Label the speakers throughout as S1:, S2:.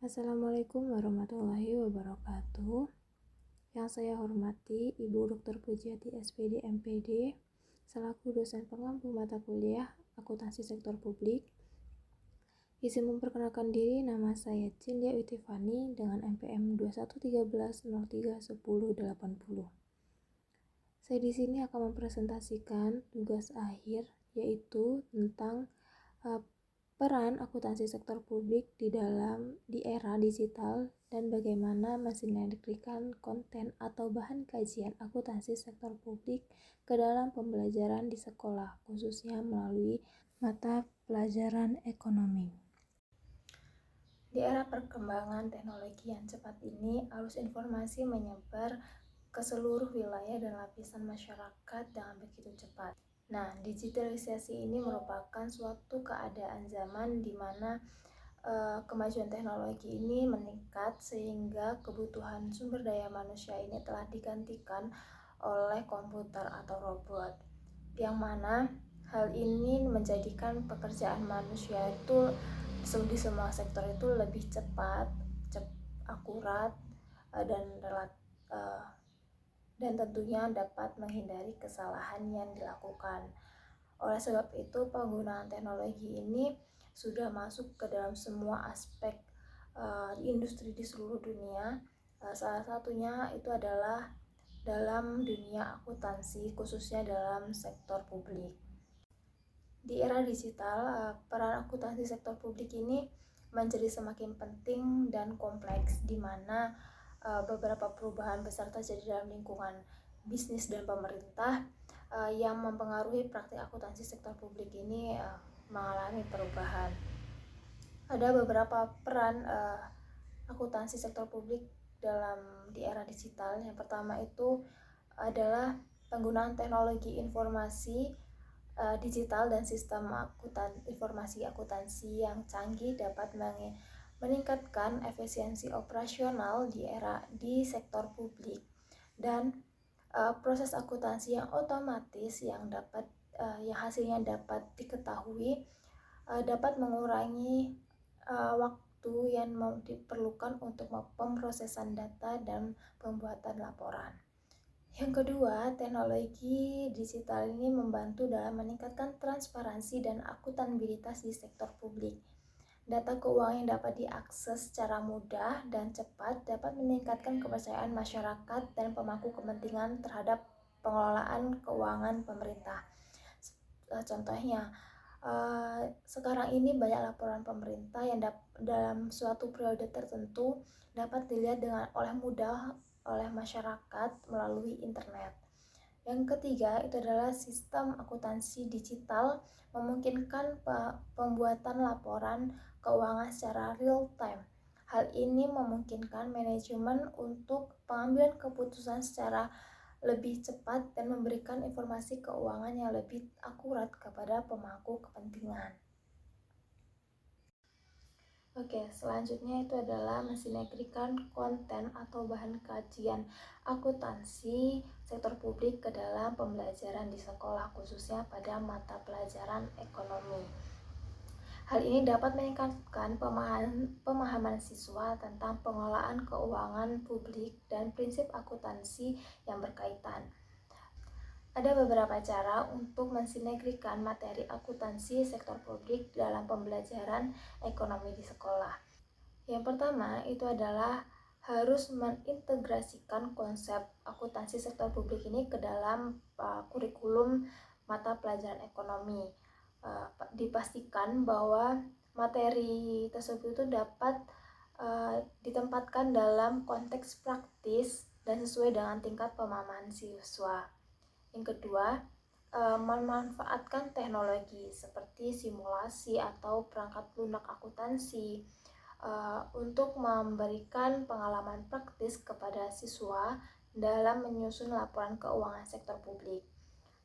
S1: Assalamualaikum warahmatullahi wabarakatuh. Yang saya hormati Ibu Dr. Pujiati SPD MPD selaku dosen pengampu mata kuliah Akuntansi Sektor Publik. Izin memperkenalkan diri, nama saya Cindia Utifani dengan NPM 2113031080. Saya di sini akan mempresentasikan tugas akhir, yaitu tentang peran akuntansi sektor publik di era digital dan bagaimana mensinergikan konten atau bahan kajian akuntansi sektor publik ke dalam pembelajaran di sekolah, khususnya melalui mata pelajaran ekonomi. Di era perkembangan teknologi yang cepat ini, arus informasi menyebar ke seluruh wilayah dan lapisan masyarakat dengan begitu cepat. Nah, digitalisasi ini merupakan suatu keadaan zaman di mana kemajuan teknologi ini meningkat sehingga kebutuhan sumber daya manusia ini telah digantikan oleh komputer atau robot, yang mana hal ini menjadikan pekerjaan manusia itu di semua sektor itu lebih cepat, akurat, dan tentunya dapat menghindari kesalahan yang dilakukan. Oleh sebab itu, penggunaan teknologi ini sudah masuk ke dalam semua aspek industri di seluruh dunia. Salah satunya itu adalah dalam dunia akuntansi, khususnya dalam sektor publik. Di era digital, peran akuntansi sektor publik ini menjadi semakin penting dan kompleks, di mana beberapa perubahan besar terjadi dalam lingkungan bisnis dan pemerintah yang mempengaruhi praktik akuntansi sektor publik ini mengalami perubahan. Ada beberapa peran akuntansi sektor publik di era digital. Yang pertama itu adalah penggunaan teknologi informasi digital dan sistem informasi akuntansi yang canggih dapat meningkatkan efisiensi operasional di sektor publik, dan proses akuntansi yang otomatis yang hasilnya dapat diketahui dapat mengurangi waktu yang diperlukan untuk pemrosesan data dan pembuatan laporan. Yang kedua, teknologi digital ini membantu dalam meningkatkan transparansi dan akuntabilitas di sektor publik. Data keuangan yang dapat diakses secara mudah dan cepat dapat meningkatkan kepercayaan masyarakat dan pemangku kepentingan terhadap pengelolaan keuangan pemerintah. Contohnya, sekarang ini banyak laporan pemerintah yang dalam suatu periode tertentu dapat dilihat oleh mudah oleh masyarakat melalui internet. Yang ketiga itu adalah sistem akuntansi digital memungkinkan pembuatan laporan keuangan secara real time. Hal ini memungkinkan manajemen untuk pengambilan keputusan secara lebih cepat dan memberikan informasi keuangan yang lebih akurat kepada pemangku kepentingan. Selanjutnya itu adalah mensinergikan konten atau bahan kajian akuntansi sektor publik ke dalam pembelajaran di sekolah, khususnya pada mata pelajaran ekonomi. Hal ini dapat meningkatkan pemahaman siswa tentang pengelolaan keuangan publik dan prinsip akuntansi yang berkaitan. Ada beberapa cara untuk mensinergikan materi akuntansi sektor publik dalam pembelajaran ekonomi di sekolah. Yang pertama itu adalah harus mengintegrasikan konsep akuntansi sektor publik ini ke dalam kurikulum mata pelajaran ekonomi. Dipastikan bahwa materi tersebut itu dapat ditempatkan dalam konteks praktis dan sesuai dengan tingkat pemahaman siswa. Yang kedua, memanfaatkan teknologi seperti simulasi atau perangkat lunak akuntansi untuk memberikan pengalaman praktis kepada siswa dalam menyusun laporan keuangan sektor publik.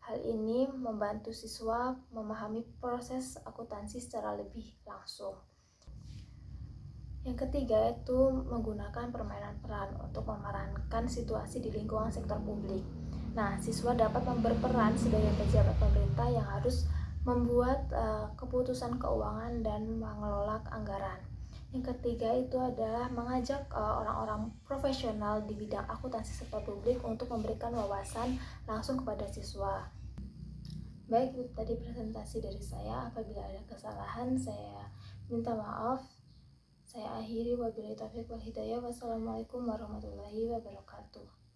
S1: Hal ini membantu siswa memahami proses akuntansi secara lebih langsung. Yang ketiga itu menggunakan permainan peran untuk memerankan situasi di lingkungan sektor publik. Nah, siswa dapat berperan sebagai pejabat pemerintah yang harus membuat keputusan keuangan dan mengelola anggaran. Yang ketiga itu adalah mengajak orang-orang profesional di bidang akuntansi serta publik untuk memberikan wawasan langsung kepada siswa. Baik, itu tadi presentasi dari saya. Apabila ada kesalahan, saya minta maaf. Saya akhiri, wabillahi taufiq wal hidayah. Wassalamualaikum warahmatullahi wabarakatuh.